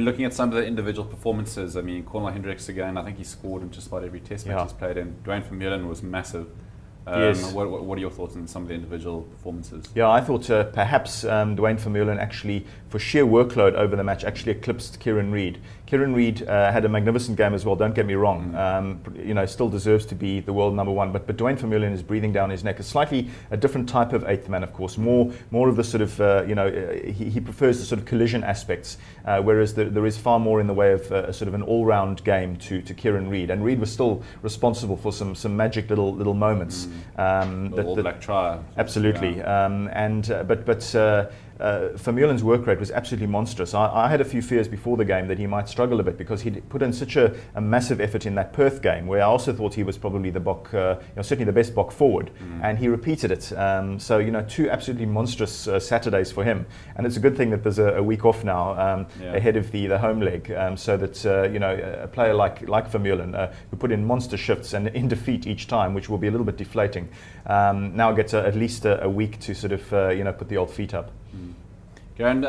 looking at some of the individual performances, I mean, Cornel Hendricks again, I think he scored in just about every test match he's played in. Vermuelen was massive. Yes. What are your thoughts on some of the individual performances? Yeah, I thought perhaps Vermuelen actually, for sheer workload over the match, actually eclipsed Kieran Reid. Kieran Reid had a magnificent game as well, don't get me wrong. Still deserves to be the world number one, but Vermuelen is breathing down his neck. A slightly a different type of eighth man, of course, more of the sort of, he prefers the sort of collision aspects, whereas there is far more in the way of sort of an all-round game to Kieran Reid. And Reid was still responsible for some magic little moments. All Black try. Absolutely. Yeah. Vermeulen's work rate was absolutely monstrous. I had a few fears before the game that he might struggle a bit because he'd put in such a massive effort in that Perth game, where I also thought he was probably the certainly the best Bok forward, and he repeated it. So two absolutely monstrous Saturdays for him, and it's a good thing that there's a week off now ahead of the home leg, so that a player like Vermeulen, who put in monster shifts and in defeat each time, which will be a little bit deflating, now gets at least a week to sort of put the old feet up. And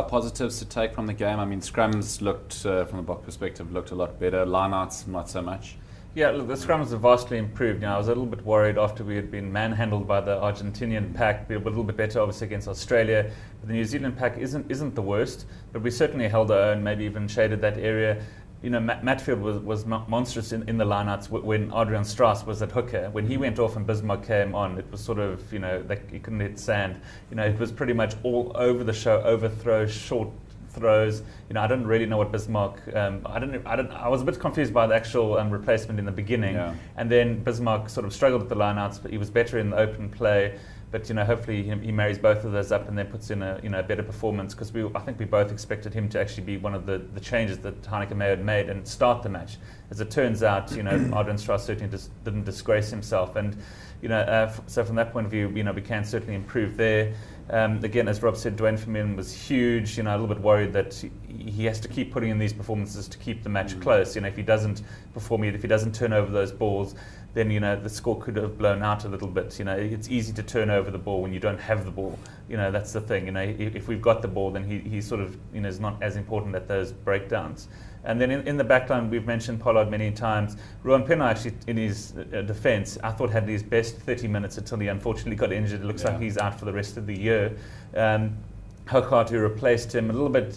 positives to take from the game. I mean, scrums looked, from a Bok perspective, looked a lot better. Lineouts, not so much. Yeah, look, the scrums have vastly improved. I was a little bit worried after we had been manhandled by the Argentinian pack. We were a little bit better, obviously, against Australia. But the New Zealand pack isn't the worst, but we certainly held our own, maybe even shaded that area. Matfield was monstrous in the lineouts when Adrian Strauss was at hooker. When he went off and Bismarck came on, it was sort of, like he couldn't hit sand. It was pretty much all over the show, overthrows, short throws. I didn't really know what Bismarck. I was a bit confused by the actual replacement in the beginning, and then Bismarck sort of struggled with the lineouts, but he was better in the open play. But hopefully he marries both of those up and then puts in a better performance, because I think we both expected him to actually be one of the changes that Heineke may have made and start the match. As it turns out, Adrian Strauss certainly didn't disgrace himself, and so from that point of view, we can certainly improve there. Again, as Rob said, Vermuelen was huge. A little bit worried that he has to keep putting in these performances to keep the match close. If he doesn't perform it, if he doesn't turn over those balls, then the score could have blown out a little bit. It's easy to turn over the ball when you don't have the ball. That's the thing. If we've got the ball, then he sort of is not as important at those breakdowns. And then in the backline, we've mentioned Pollard many times. Ruan Pena, actually, in his defence, I thought had his best 30 minutes until he unfortunately got injured. It looks like he's out for the rest of the year. Hokart, who replaced him, a little bit,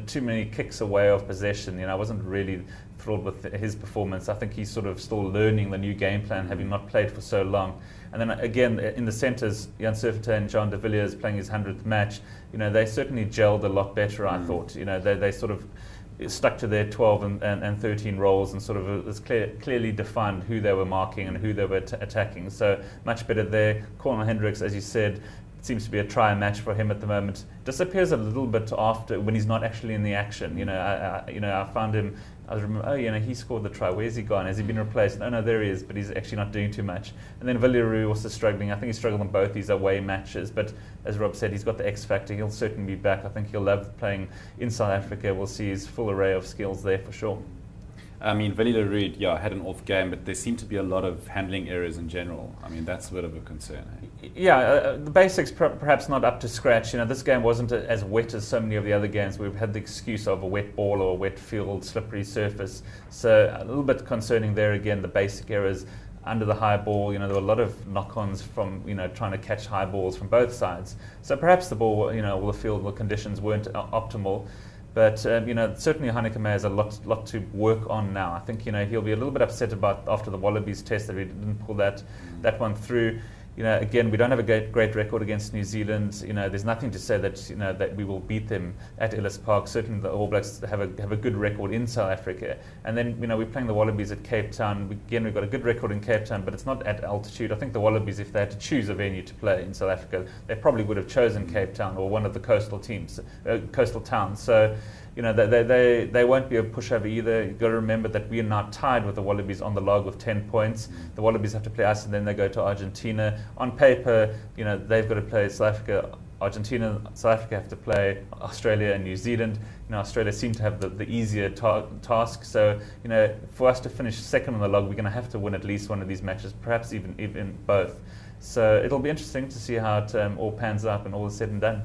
too many kicks away of possession. I wasn't really thrilled with his performance. I think he's sort of still learning the new game plan, having not played for so long. And then again, in the centres, Jan Surfete and Jean de Villiers playing his 100th match. They certainly gelled a lot better, I thought. They sort of stuck to their 12 and 13 roles, and sort of it was clearly defined who they were marking and who they were attacking. So much better there. Cornel Hendricks, as you said, it seems to be a try match for him at the moment. Disappears a little bit after when he's not actually in the action. I found him. I was remember, he scored the try. Where's he gone? Has he been replaced? No, there he is, but he's actually not doing too much. And then Villaroo also struggling. I think he struggled in both these away matches, but as Rob said, he's got the X factor. He'll certainly be back. I think he'll love playing in South Africa. We'll see his full array of skills there for sure. I mean, Villaroo, had an off game, but there seemed to be a lot of handling errors in general. I mean, that's a bit of a concern. The basics perhaps not up to scratch. This game wasn't as wet as so many of the other games. We've had the excuse of a wet ball or a wet field, slippery surface. So a little bit concerning there again, the basic errors under the high ball. There were a lot of knock-ons from, trying to catch high balls from both sides. So perhaps the ball, all the field conditions weren't optimal. But certainly Heineke May has a lot to work on now. I think he'll be a little bit upset about after the Wallabies test that we didn't pull that one through. Again, we don't have a great record against New Zealand. There's nothing to say that that we will beat them at Ellis Park. Certainly, the All Blacks have a good record in South Africa. And then we're playing the Wallabies at Cape Town. We've got a good record in Cape Town, but it's not at altitude. I think the Wallabies, if they had to choose a venue to play in South Africa, they probably would have chosen Cape Town or one of the coastal towns. So. They won't be a pushover either. You've got to remember that we are now tied with the Wallabies on the log with 10 points. The Wallabies have to play us, and then they go to Argentina. On paper, they've got to play South Africa, Argentina. South Africa have to play Australia and New Zealand. Australia seem to have the easier task. So, for us to finish second on the log, we're going to have to win at least one of these matches, perhaps even both. So it'll be interesting to see how it all pans out and all is said and done.